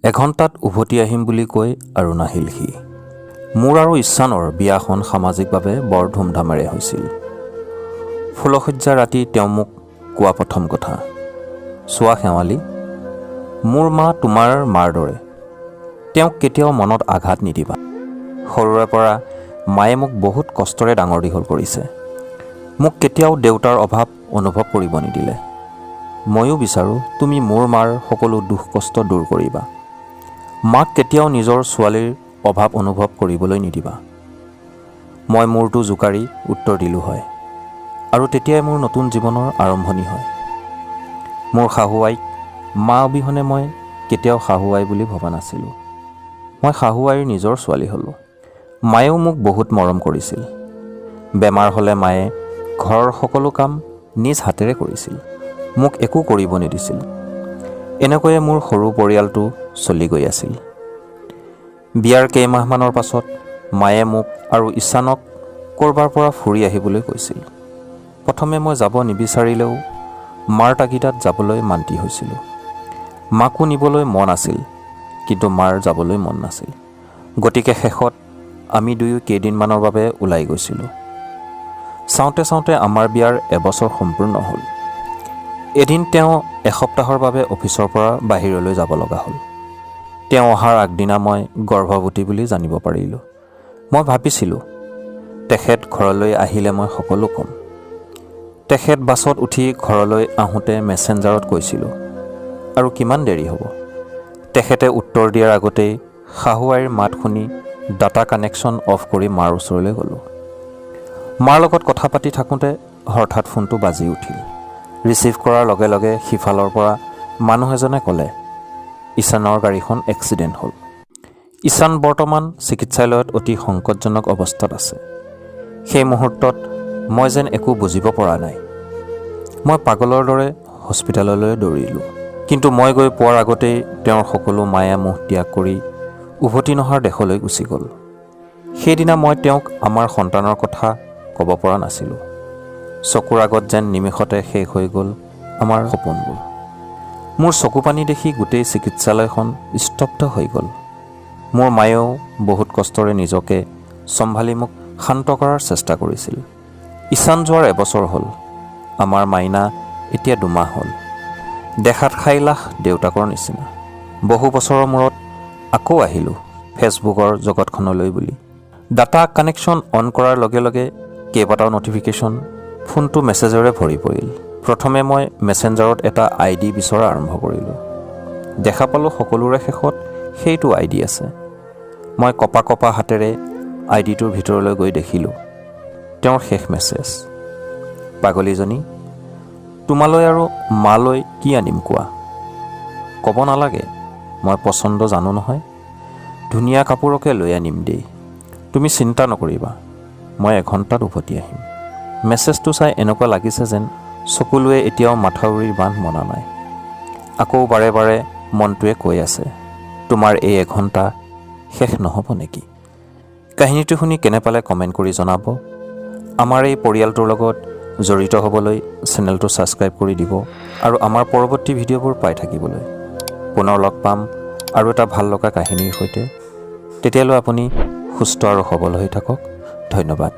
এঘণ্টাত উভতি আহিম বুলি কৈ আৰু নাহিল সি। মোৰ আৰু ঈশানৰ বিয়াখন সামাজিকভাৱে বৰ ধুমধামেৰে হৈছিল। ফুলশয্যা ৰাতি তেওঁ মোক কোৱা প্ৰথম কথা, চোৱা শেৱালি, মোৰ মা তোমাৰ মাৰ দৰে, তেওঁক কেতিয়াও মনত আঘাত নিদিবা। সৰুৰে পৰা মায়ে মোক বহুত কষ্টৰে ডাঙৰ দীঘল কৰিছে। মোক কেতিয়াও দেউতাৰ অভাৱ অনুভৱ কৰিব নিদিলে। ময়ো বিচাৰোঁ তুমি মোৰ মাৰ সকলো দুখ কষ্ট দূৰ কৰিবা। মাক কেতিয়াও নিজৰ ছোৱালীৰ অভাৱ অনুভৱ কৰিবলৈ নিদিবা। মই মূৰটো জোকাৰি উত্তৰ দিলোঁ হয়, আৰু তেতিয়াই মোৰ নতুন জীৱনৰ আৰম্ভণি হয়। মোৰ শাহু আইক মা অবিহনে মই কেতিয়াও শাহু আই বুলি ভবা নাছিলোঁ। মই শাহু আইৰ নিজৰ ছোৱালী হ'লোঁ। মায়েও মোক বহুত মৰম কৰিছিল। বেমাৰ হ'লে মায়ে ঘৰৰ সকলো কাম নিজ হাতেৰে কৰিছিল, মোক একো কৰিব নিদিছিল। এনেকৈয়ে মোৰ সৰু পৰিয়ালটো চলি গৈ আছিল। বিয়াৰ কেইমাহমানৰ পাছত মায়ে মোক আৰু ঈশানক ক'ৰবাৰ পৰা ফুৰি আহিবলৈ কৈছিল। প্ৰথমে মই যাব নিবিচাৰিলেও মাৰ তাগিদাত যাবলৈ মান্তি হৈছিলোঁ। মাকো নিবলৈ মন আছিল, কিন্তু মাৰ যাবলৈ মন নাছিল। গতিকে শেষত আমি দুয়ো কেইদিনমানৰ বাবে ওলাই গৈছিলোঁ। চাওঁতে চাওঁতে আমাৰ বিয়াৰ এবছৰ সম্পূৰ্ণ হ'ল। এদিন তেওঁ এসপ্তাহৰ বাবে অফিচৰ পৰা বাহিৰলৈ যাব লগা হ'ল। তেওঁ অহাৰ আগদিনা মই গৰ্ভৱতী বুলি জানিব পাৰিলোঁ। মই ভাবিছিলোঁ তেখেত ঘৰলৈ আহিলে মই সকলো ক'ম। তেখেত বাছত উঠি ঘৰলৈ আহোঁতে মেছেঞ্জাৰত কৈছিলোঁ, আৰু কিমান দেৰি হ'ব? তেখেতে উত্তৰ দিয়াৰ আগতেই শাহু আইৰ মাত শুনি ডাটা কানেকশ্যন অফ কৰি মাৰ ওচৰলৈ গ'লোঁ। মাৰ লগত কথা পাতি থাকোঁতে হঠাৎ ফোনটো বাজি উঠিল। ৰিচিভ কৰাৰ লগে লগে সিফালৰ পৰা মানুহ এজনে ক'লে, ঈশানৰ গাড়ীখন এক্সিডেণ্ট হ'ল। ঈশান বৰ্তমান চিকিৎসালয়ত অতি সংকটজনক অৱস্থাত আছে। সেই মুহূৰ্তত মই যেন একো বুজিব পৰা নাই। মই পাগলৰ দৰে হস্পিটেললৈ দৌৰিলোঁ। কিন্তু মই গৈ পোৱাৰ আগতেই তেওঁৰ সকলো মায়া মোহ ত্যাগ কৰি উভতি নহাৰ দেশলৈ গুচি গ'ল। সেইদিনা মই তেওঁক আমাৰ সন্তানৰ কথা ক'ব পৰা নাছিলোঁ। চকুৰ আগত যেন নিমিষতে শেষ হৈ গ'ল আমাৰ সপোনবোৰ। মোৰ চকু পানী দেখি গোটেই চিকিৎসালয়খন স্তব্ধ হৈ গ'ল। মোৰ মায়েও বহুত কষ্টৰে নিজকে চম্ভালি মোক শান্ত কৰাৰ চেষ্টা কৰিছিল। ঈশান যোৱাৰ এবছৰ হ'ল। আমাৰ মাইনা এতিয়া 2 মাহ হ'ল। দেখাত খাইলাখ দেউতাকৰ নিচিনা। বহু বছৰৰ মূৰত আকৌ আহিলোঁ ফেচবুকৰ জগতখনলৈ বুলি। ডাটা কানেকশ্যন অন কৰাৰ লগে লগে কেইবাটাও নটিফিকেশ্যন ফোনটো মেছেজেৰে ভৰি পৰিল। প্ৰথমে মই মেছেঞ্জাৰত এটা ID বিচৰা আৰম্ভ কৰিলোঁ। দেখা পালোঁ সকলোৰে শেষত সেইটো ID আছে। মই কপা কপা হাতেৰে IDটোৰ ভিতৰলৈ গৈ দেখিলোঁ তেওঁৰ শেষ মেছেজ, পাগলীজনী, তোমালৈ আৰু মালৈ কি আনিম কোৱা? ক'ব নালাগে, মই পচন্দ জানো নহয়। ধুনীয়া কাপোৰকে লৈ আনিম দেই, তুমি চিন্তা নকৰিবা, মই এঘণ্টাত উভতি আহিম। মেছেজটো চাই এনেকুৱা লাগিছে যেন চকুলোৱে এতিয়াও মাথাউৰিৰ বান্ধ মনা নাই। আকৌ বাৰে বাৰে মনটোৱে কৈ আছে, তোমাৰ এই এঘণ্টা শেষ নহ'ব নেকি? কাহিনীটো শুনি কেনে পালে কমেণ্ট কৰি জনাব। আমাৰ এই পৰিয়ালটোৰ লগত জড়িত হ'বলৈ চেনেলটো ছাবস্ক্ৰাইব কৰি দিব আৰু আমাৰ পৰৱৰ্তী ভিডিঅ'বোৰ পাই থাকিবলৈ। পুনৰ লগ পাম আৰু এটা ভাল লগা কাহিনীৰ সৈতে। তেতিয়ালৈ আপুনি সুস্থ আৰু সবল হৈ থাকক। ধন্যবাদ।